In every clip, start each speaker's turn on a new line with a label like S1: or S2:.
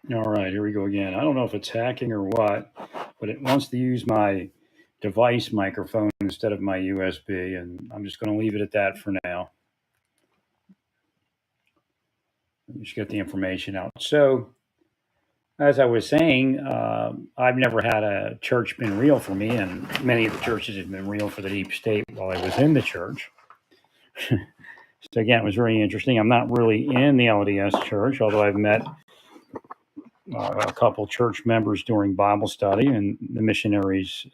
S1: All right, here we go again. I don't know if it's hacking or what, but it wants to use my device microphone instead of my USB, and I'm just going to leave it at that for now. Just get the information out. So, as I was saying, I've never had a church been real for me, and many of the churches have been real for the deep state while I was in the church. So again, it was very interesting. I'm not really in the LDS church, although I've met a couple church members during Bible study and the missionaries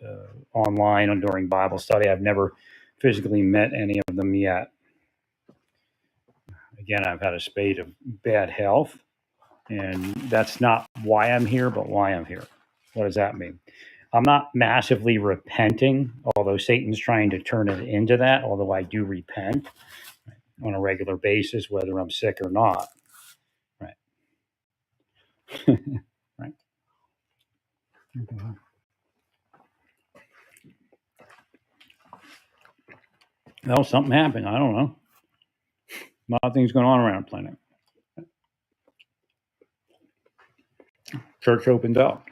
S1: online and during Bible study. I've never physically met any of them yet. Again, I've had a spate of bad health, and that's not why I'm here, but why I'm here. What does that mean? I'm not massively repenting, although Satan's trying to turn it into that, although I do repent on a regular basis, whether I'm sick or not. Right. Right. Well, something happened. I don't know. A lot of things going on around the planet. Church opened up.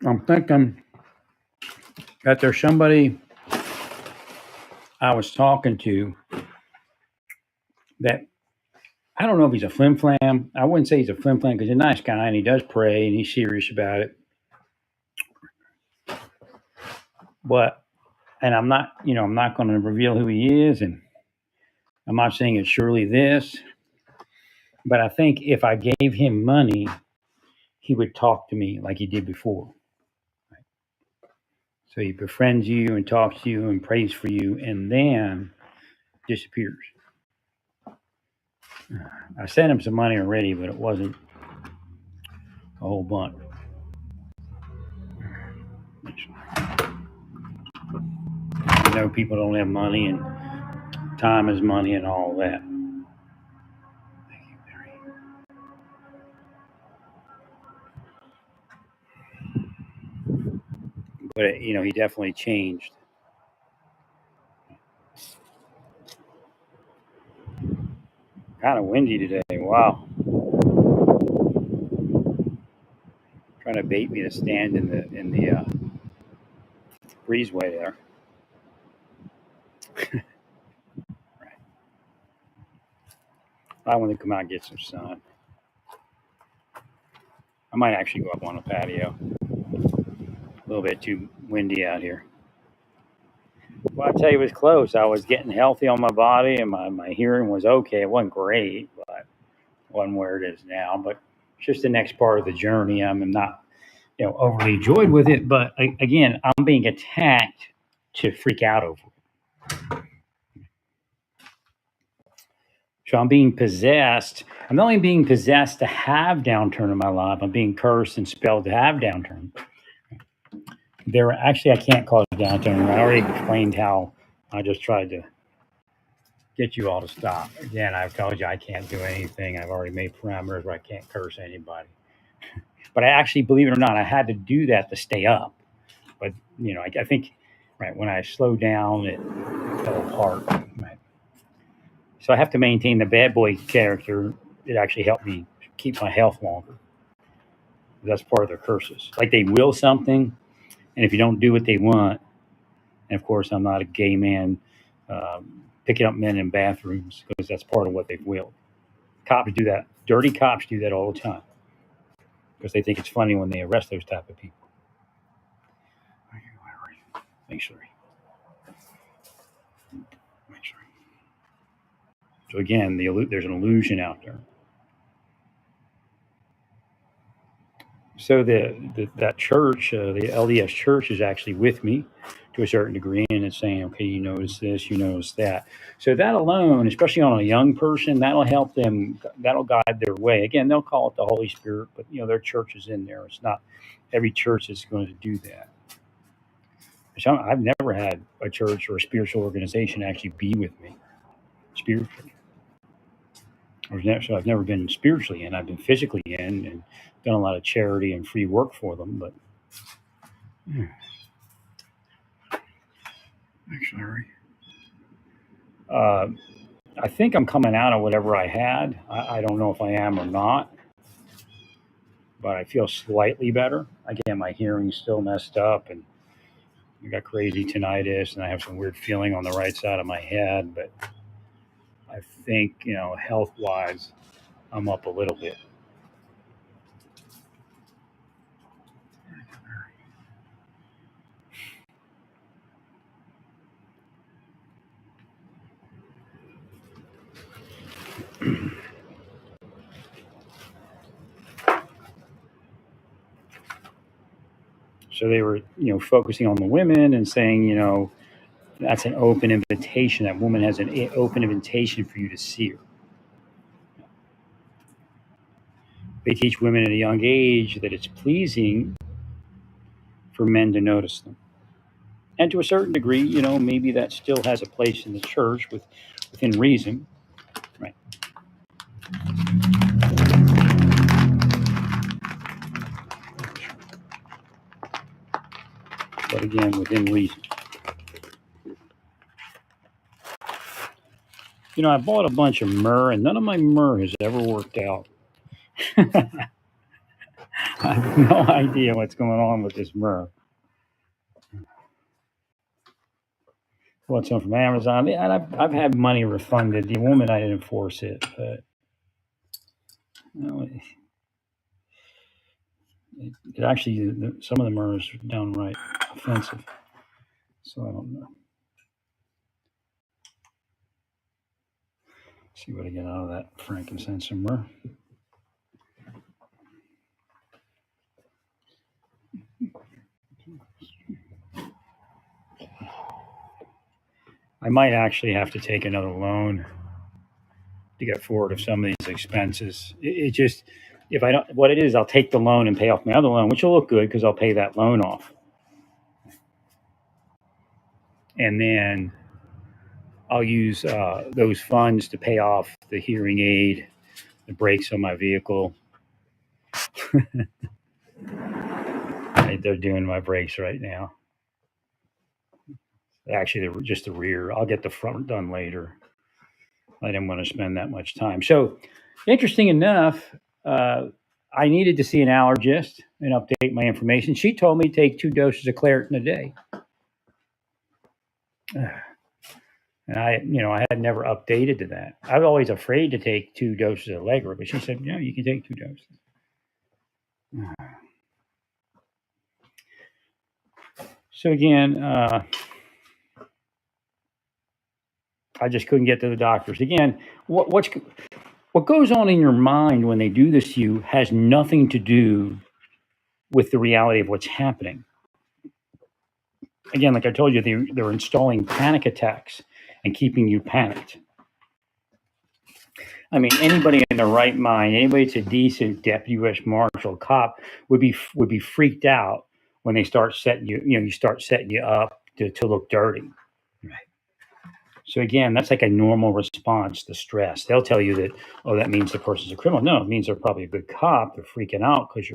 S1: I'm thinking that there's somebody I was talking to that I don't know if he's a flim flam. I wouldn't say he's a flim flam because he's a nice guy and he does pray and he's serious about it. But and I'm not going to reveal who he is, and I'm not saying it's surely this, but I think if I gave him money, he would talk to me like he did before. So he befriends you and talks to you and prays for you, and then disappears. I sent him some money already, but it wasn't a whole bunch. You know, people don't have money, and time is money, and all that. Thank you, Mary. But he definitely changed. Kind of windy today. Wow, trying to bait me to stand in the breezeway there. Right. I want to come out and get some sun. I might actually go up on a patio. A little bit too windy out here. Well, I tell you, it was close. I was getting healthy on my body, and my hearing was okay. It wasn't great, but it wasn't where it is now. But it's just the next part of the journey. I'm not, overly joyed with it. But again, I'm being attacked to freak out over it. So I'm being possessed. I'm not only being possessed to have downturn in my life. I'm being cursed and spelled to have downturn. There, actually, I can't call it downturn. I already explained how I just tried to get you all to stop. Again, I've told you I can't do anything. I've already made parameters where I can't curse anybody. But I actually, believe it or not, I had to do that to stay up. But I think, right, when I slowed down, it fell apart. Right. So I have to maintain the bad boy character. It actually helped me keep my health longer. That's part of their curses. Like they will something, and if you don't do what they want, and of course I'm not a gay man picking up men in bathrooms because that's part of what they've willed. Cops do that. Dirty cops do that all the time because they think it's funny when they arrest those type of people. Make sure. Make sure. So again, there's an illusion out there. So that church, the LDS church, is actually with me to a certain degree, and it's saying, okay, you notice this, you notice that. So that alone, especially on a young person, that'll help them. That'll guide their way. Again, they'll call it the Holy Spirit, but their church is in there. It's not every church is going to do that. So I've never had a church or a spiritual organization actually be with me spiritually. So I've never been spiritually in. I've been physically in and done a lot of charity and free work for them. But actually, uh, I think I'm coming out of whatever I had. I don't know if I am or not, but I feel slightly better. Again, my hearing's still messed up, and I got crazy tinnitus, and I have some weird feeling on the right side of my head. But I think, health wise, I'm up a little bit. So they were, focusing on the women and saying, that's an open invitation. That woman has an open invitation for you to see her. They teach women at a young age that it's pleasing for men to notice them. And to a certain degree, maybe that still has a place in the church within reason, right? But again, within reason. I bought a bunch of myrrh, and none of my myrrh has ever worked out. I have no idea what's going on with this myrrh. Bought some from Amazon, and I've had money refunded. The woman, I didn't force it, but it actually, some of the myrrh is downright offensive. So I don't know. See what I get out of that frankincense and myrrh. I might actually have to take another loan to get forward of some of these expenses. It just, if I don't, what it is, I'll take the loan and pay off my other loan, which will look good because I'll pay that loan off. And then I'll use those funds to pay off the hearing aid, the brakes on my vehicle. They're doing my brakes right now. Actually, they're just the rear. I'll get the front done later. I didn't want to spend that much time. So, interesting enough, I needed to see an allergist and update my information. She told me to take 2 doses of Claritin a day. And I had never updated to that. I was always afraid to take 2 doses of Allegra, but she said, you can take 2 doses. So again, I just couldn't get to the doctors. Again, what goes on in your mind when they do this to you has nothing to do with the reality of what's happening. Again, like I told you, they're installing panic attacks and keeping you panicked. I mean, anybody in their right mind, anybody that's a decent deputy U.S. Marshal cop would be freaked out when they start setting you start setting you up to look dirty. Right. So again, that's like a normal response to stress. They'll tell you that, that means the person's a criminal. No, it means they're probably a good cop. They're freaking out because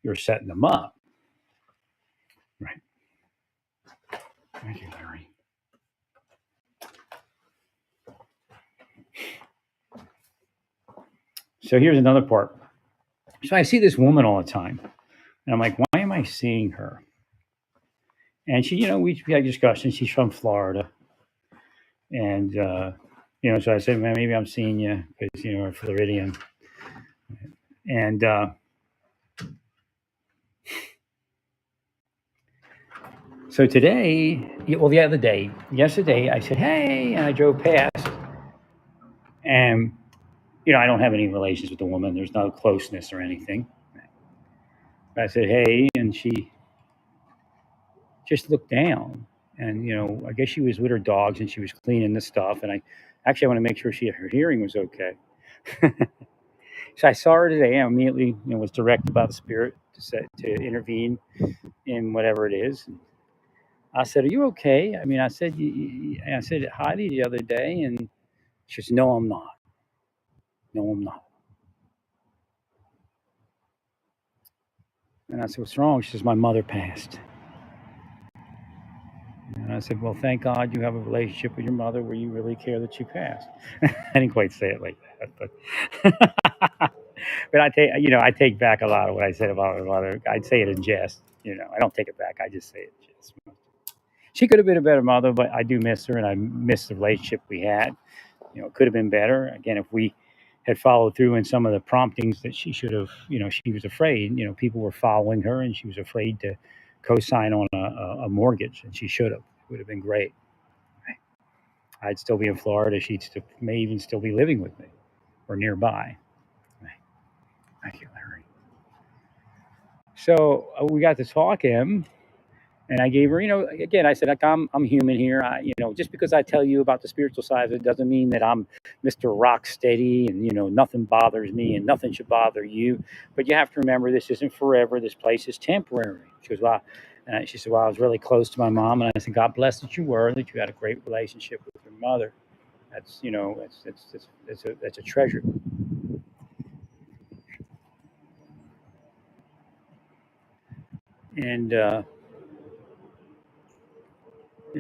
S1: you're setting them up. Right. Thank you, Larry. So here's another part. So I see this woman all the time, and I'm like, why am I seeing her? And she, we had discussions. She's from Florida, and so I said, man, maybe I'm seeing you because we're Floridian, and so today, yesterday, I said, hey, and I drove past, and I don't have any relations with the woman. There's no closeness or anything. I said, hey, and she just looked down, and I guess she was with her dogs and she was cleaning the stuff, and I want to make sure her hearing was okay. So I saw her today. I immediately was directed by the Spirit to intervene in whatever it is. I said, "Are you okay?" I mean, I said hi to you the other day, and she said, "No, I'm not." No, I'm not. And I said, what's wrong? She says, my mother passed. And I said, well, thank God you have a relationship with your mother where you really care that she passed. I didn't quite say it like that, but but I take back a lot of what I said about my mother. I'd say it in jest. I don't take it back. I just say it in jest. She could have been a better mother, but I do miss her, and I miss the relationship we had. It could have been better. Again, if we had followed through in some of the promptings that she should have, she was afraid. People were following her, and she was afraid to co-sign on a mortgage, and she should have. It would have been great. I'd still be in Florida. May even still be living with me or nearby. Thank you, Larry. So we got to talking, and I gave her, again, I said, like, I'm human here. Just because I tell you about the spiritual side of it doesn't mean that I'm Mr. Rock Steady and, nothing bothers me and nothing should bother you. But you have to remember this isn't forever. This place is temporary. She goes, wow. And she said, well, I was really close to my mom. And I said, God bless that you were, that you had a great relationship with your mother. That's, that's a treasure. And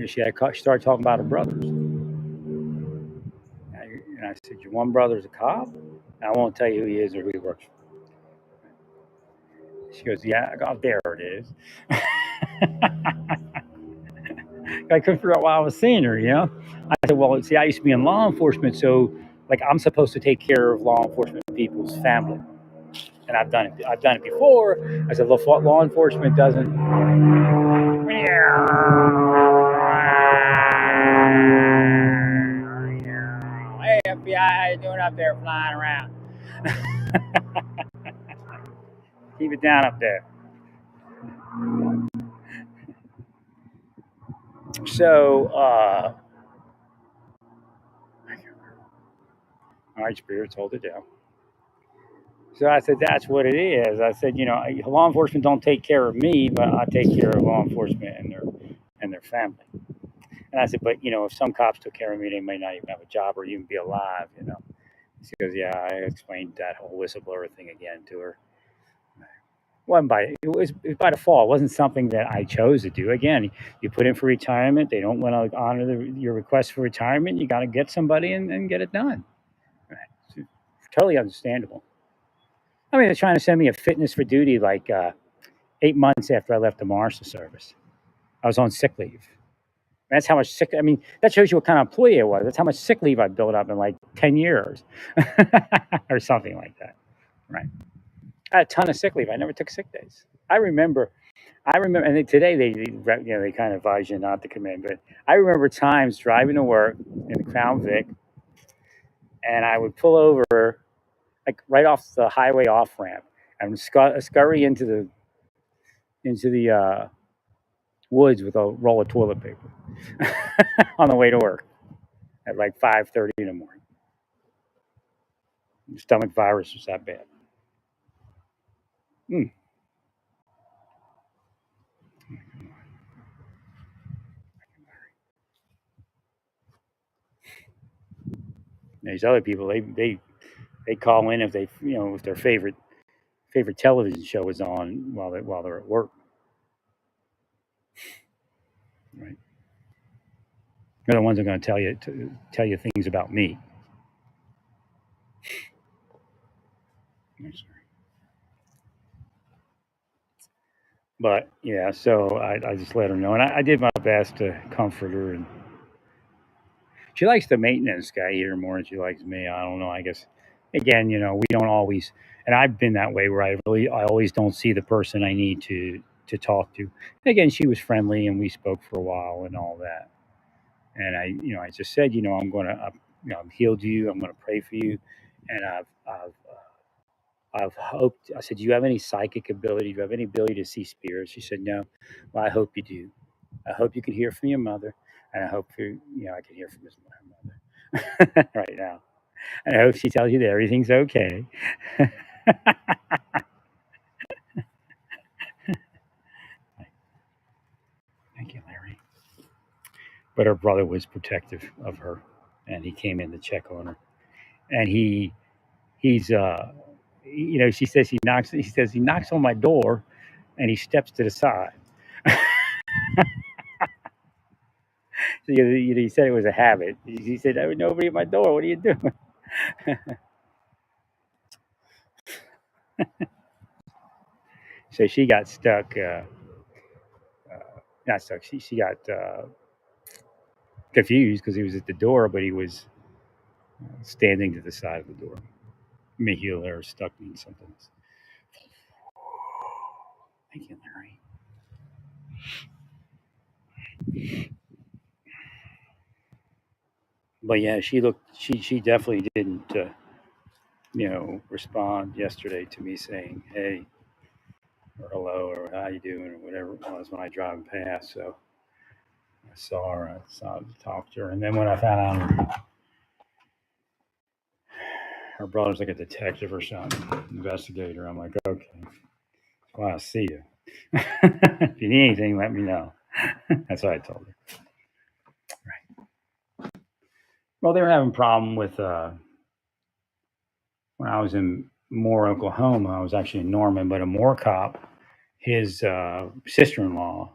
S1: she started talking about her brothers. And I said, your one brother's a cop? I won't tell you who he is or who he works for. She goes, yeah, there it is. I couldn't figure out why I was seeing her. I said, well, see, I used to be in law enforcement, so like I'm supposed to take care of law enforcement people's family. And I've done it. I've done it before. I said, law enforcement doesn't. Hey, FBI, how you doing up there flying around? Keep it down up there. So, all right, spirits, hold it down. So I said, that's what it is. I said, law enforcement don't take care of me, but I take care of law enforcement and their family. And I said, but if some cops took care of me, they might not even have a job or even be alive. She goes, yeah. I explained that whole whistleblower thing again to her. It was by default. It wasn't something that I chose to do. Again, you put in for retirement. They don't want to honor your request for retirement. You got to get somebody and get it done. Right. It's totally understandable. I mean, they're trying to send me a fitness for duty like 8 months after I left the Marshal Service. I was on sick leave. That's how much sick. I mean, that shows you what kind of employee I was. That's how much sick leave I built up in like 10 years, or something like that. Right. I had a ton of sick leave. I never took sick days. I remember. And today they kind of advise you not to come in. But I remember times driving to work in the Crown Vic, and I would pull over like right off the highway off ramp and scurry into the woods with a roll of toilet paper on the way to work at like 5:30 in the morning. Stomach virus was that bad. Mm. These other people, they call in if if their favorite television show is on while they're at work. Right? They're the ones that are going to tell you things about me. But yeah, so I just let her know, and I did my best to comfort her. And she likes the maintenance guy here more than she likes me. I don't know. I guess again, we don't always, and I've been that way where I always don't see the person I need to talk to. And again, she was friendly, and we spoke for a while and all that. And I just said, I'm gonna, I'm healed you. I'm gonna pray for you, and I've hoped. I said, do you have any psychic ability? Do you have any ability to see spirits? She said, no. Well, I hope you do. I hope you can hear from your mother, and I hope I can hear from her mother right now. And I hope she tells you that everything's okay. Thank you, Larry. But her brother was protective of her, and he came in to check on her, and he he's she says he says he knocks on my door and he steps to the side. So, he said it was a habit. He said, "There was nobody at my door. What are you doing?" So she got stuck. Not stuck. She got confused because he was at the door, but he was standing to the side of the door. May heal her stuck in something. Thank you, Larry. But yeah, she looked. She definitely didn't. Respond yesterday to me saying, "Hey," or "Hello," or "How you doing," or whatever it was when I drive past. So I saw her. I saw talked to her, and then when I found out her brother's like a detective or something, investigator, I'm like, okay, well, I'll see you. If you need anything, let me know. That's what I told her. Right. Well, they were having a problem with when I was in Moore, Oklahoma. I was actually in Norman, but a Moore cop, his sister-in-law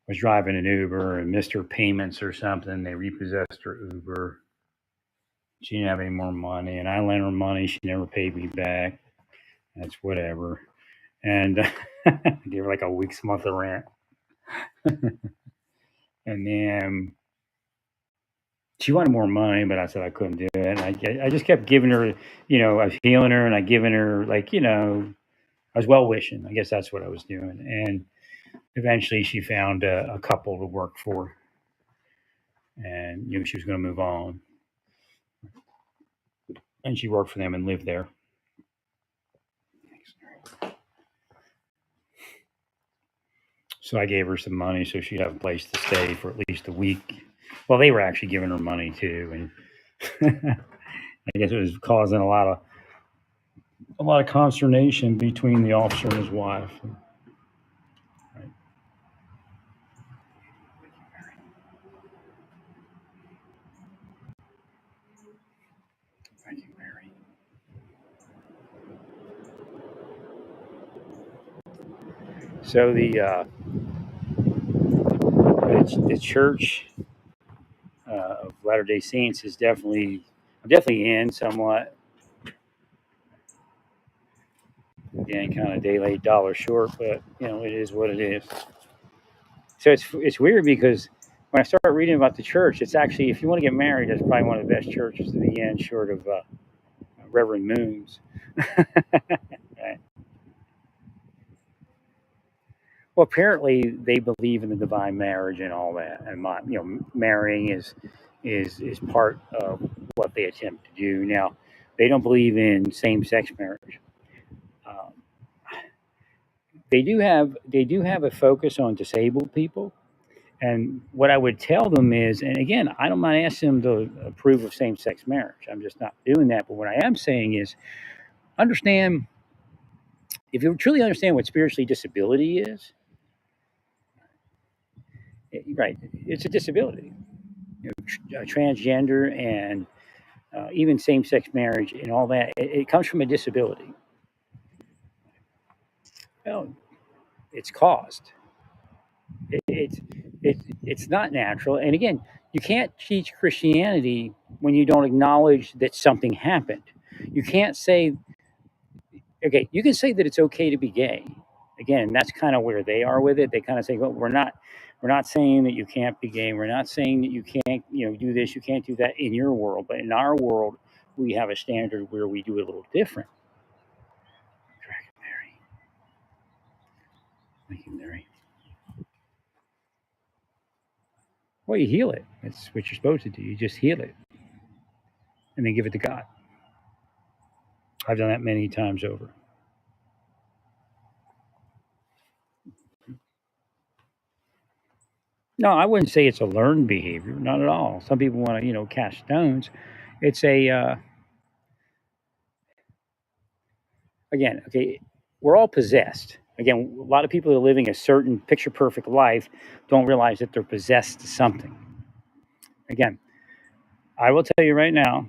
S1: was driving an Uber and missed her payments or something. They repossessed her Uber. She didn't have any more money, and I lent her money. She never paid me back. That's whatever. And I gave her like a week's month of rent. And then she wanted more money, but I said I couldn't do it. And I just kept giving her, I was healing her and I given her like, I was well wishing. I guess that's what I was doing. And eventually she found a couple to work for, and she was going to move on. And she worked for them and lived there. So I gave her some money so she'd have a place to stay for at least a week. Well, they were actually giving her money too, and I guess it was causing a lot of consternation between the officer and his wife. Right. Thank you, Mary. So the church of Latter Day Saints is definitely in somewhat. Again, kind of day late, dollar short, but it is what it is. So it's weird because when I start reading about the church, it's actually, if you want to get married, that's probably one of the best churches to be in, short of Reverend Moon's. Right. Well, apparently they believe in the divine marriage and all that, and marrying is part of what they attempt to do. Now, they don't believe in same-sex marriage. Um, they do have a focus on disabled people, and what I would tell them is, and again, I don't mind asking them to approve of same-sex marriage. I'm just not doing that. But what I am saying is, understand, if you truly understand what spiritually disability is, right? It's a disability. Transgender and even same-sex marriage and all that. It comes from a disability. Well, it's caused. It's not natural. And again, you can't teach Christianity when you don't acknowledge that something happened. You can't say, okay, you can say that it's okay to be gay. Again, that's kind of where they are with it. They kind of say, well, we're not saying that you can't be gay. We're not saying that you can't, do this, you can't do that in your world. But in our world, we have a standard where we do it a little different. Dragon Mary. Thank you, Mary. Well, you heal it. That's what you're supposed to do. You just heal it and then give it to God. I've done that many times over. No, I wouldn't say it's a learned behavior. Not at all. Some people want to, cast stones. It's again, okay, we're all possessed. Again, a lot of people that are living a certain picture perfect life don't realize that they're possessed to something. Again, I will tell you right now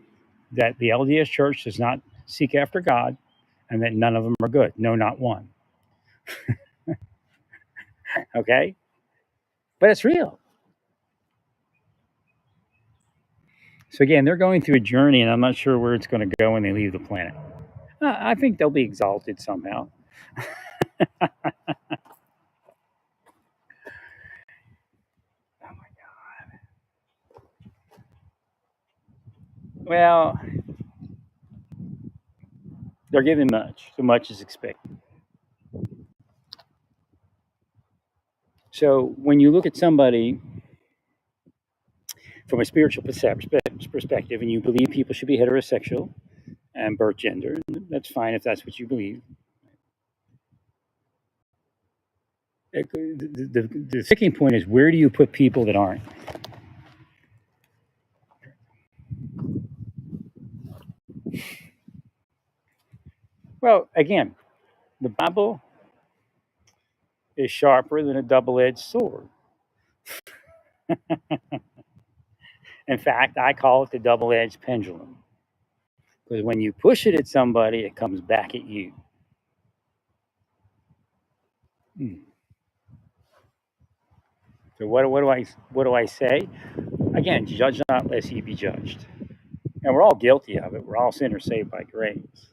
S1: that the LDS Church does not seek after God, and that none of them are good. No, not one. Okay? But it's real. So again, they're going through a journey, and I'm not sure where it's going to go when they leave the planet. I think they'll be exalted somehow. Well, they're given much. So much is expected. So when you look at somebody from a spiritual perspective and you believe people should be heterosexual and birth gender, that's fine if that's what you believe. The sticking point is, where do you put people that aren't? Well, again, the Bible is sharper than a double edged sword. In fact, I call it the double edged pendulum. Because when you push it at somebody, it comes back at you. Hmm. So what do I say? Again, judge not lest ye be judged. And we're all guilty of it. We're all sinners saved by grace.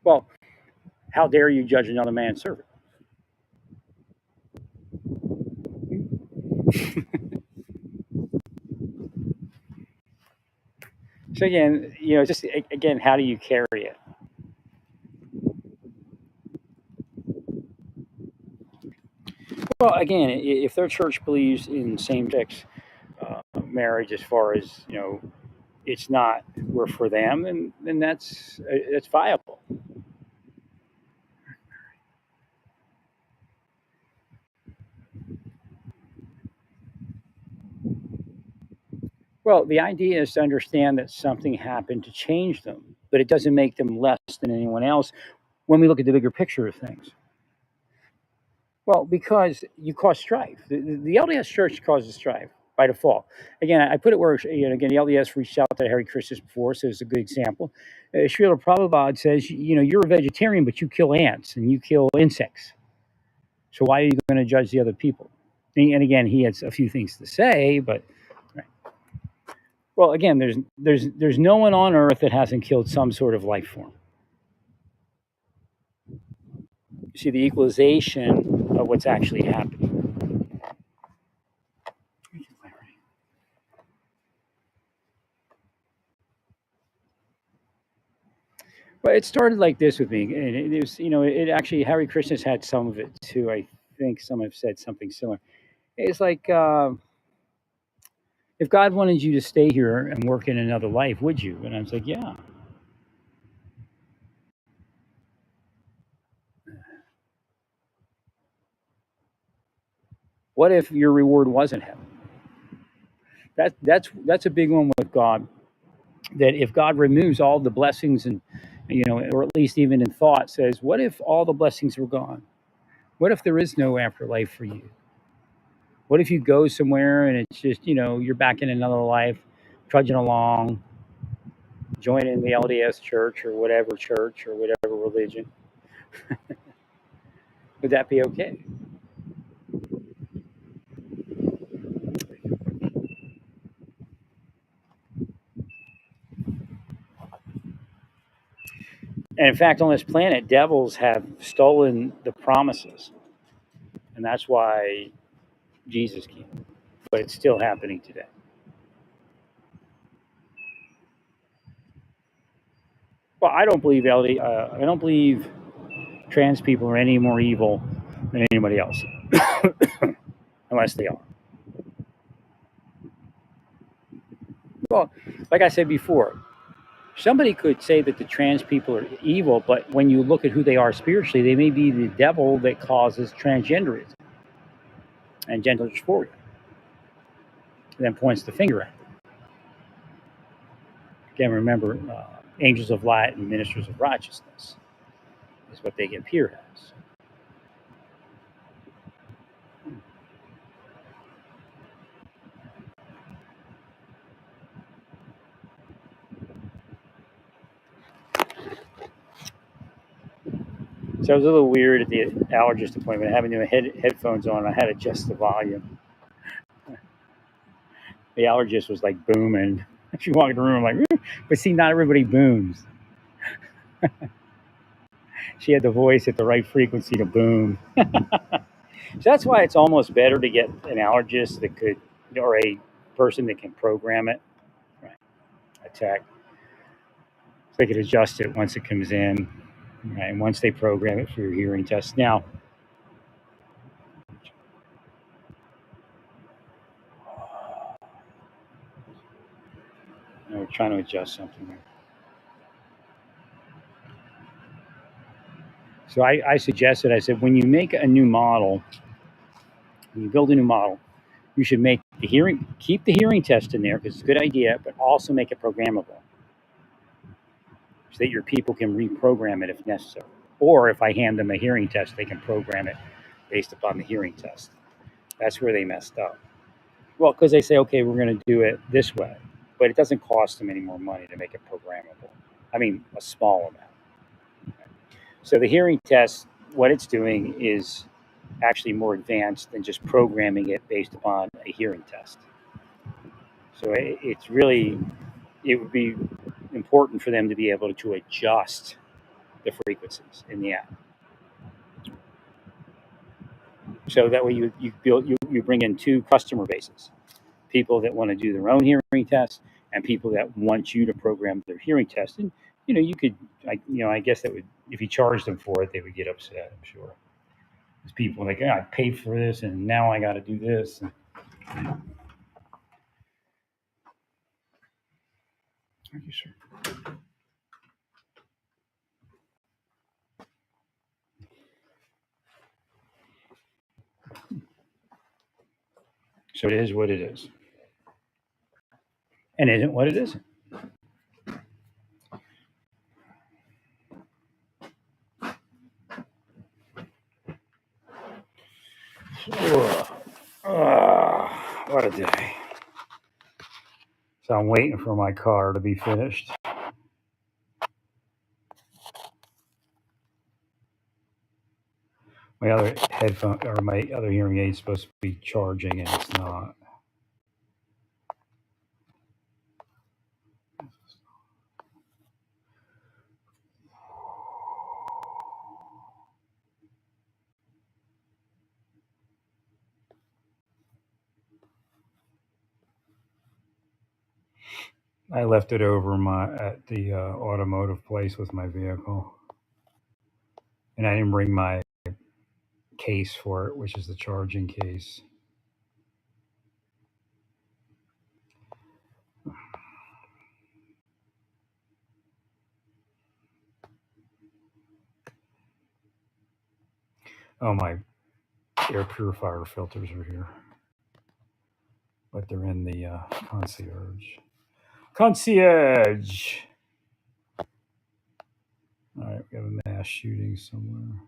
S1: Well, how dare you judge another man's servant? So again, just again, how do you carry it? Well, again, if their church believes in same-sex marriage, as far as it's not we're for them, then that's viable. Well, the idea is to understand that something happened to change them, but it doesn't make them less than anyone else when we look at the bigger picture of things. Well, because you cause strife. The LDS Church causes strife by default. Again, I put it where, again, the LDS reached out to Harry Christus before, so it's a good example. Srila Prabhupada says, you're a vegetarian, but you kill ants and you kill insects. So why are you going to judge the other people? And again, he has a few things to say, but right. Well, again, there's no one on earth that hasn't killed some sort of life form. You see the equalization of what's actually happening. Well, it started like this with me, and it was, it actually Harry Krishna's had some of it too. I think some have said something similar. It's like, if God wanted you to stay here and work in another life, would you? And I was like, yeah. What if your reward wasn't heaven? That's a big one with God. That if God removes all the blessings and or at least even in thought says, what if all the blessings were gone? What if there is no afterlife for you? What if you go somewhere and it's just, you're back in another life, trudging along, joining the LDS church or whatever religion? Would that be okay? And in fact, on this planet, devils have stolen the promises. And that's why Jesus came. But it's still happening today. Well, I don't believe I don't believe trans people are any more evil than anybody else, unless they are. Well, like I said before, somebody could say that the trans people are evil, but when you look at who they are spiritually, they may be the devil that causes transgenderism and gender dysphoria, and then points the finger at them. Again, remember, angels of light and ministers of righteousness is what they appear as. So it was a little weird at the allergist appointment, having the headphones on. I had to adjust the volume. The allergist was like booming. She walked in the room, I'm like, "Woo." But see, not everybody booms. She had the voice at the right frequency to boom. So that's why it's almost better to get an allergist that could, or a person that can program it, right? A tech. So they could adjust it once it comes in, right? And once they program it for your hearing test. Now, we're trying to adjust something here. So I suggested, I said, when you make a new model, when you build a new model, you should keep the hearing test in there because it's a good idea, but also make it programmable so that your people can reprogram it if necessary. Or if I hand them a hearing test, they can program it based upon the hearing test. That's where they messed up. Well, because they say, okay, we're going to do it this way, but it doesn't cost them any more money to make it programmable. I mean, a small amount. So the hearing test, what it's doing is actually more advanced than just programming it based upon a hearing test. So it's really, it would be important for them to be able to adjust the frequencies in the app. So that way you bring in two customer bases, people that want to do their own hearing test and people that want you to program their hearing test. And you could, I guess that would, if you charged them for it, they would get upset. I'm sure. There's people like, I paid for this and now I got to do this. Thank you, sir. So it is what it is, and isn't what it isn't. What a day. So I'm waiting for my car to be finished. My other headphone or my other hearing aid is supposed to be charging and it's not. I left it over at the automotive place with my vehicle, and I didn't bring my case for it, which is the charging case. Oh, my air purifier filters are here, but they're in the concierge. Concierge. All right, we have a mass shooting somewhere.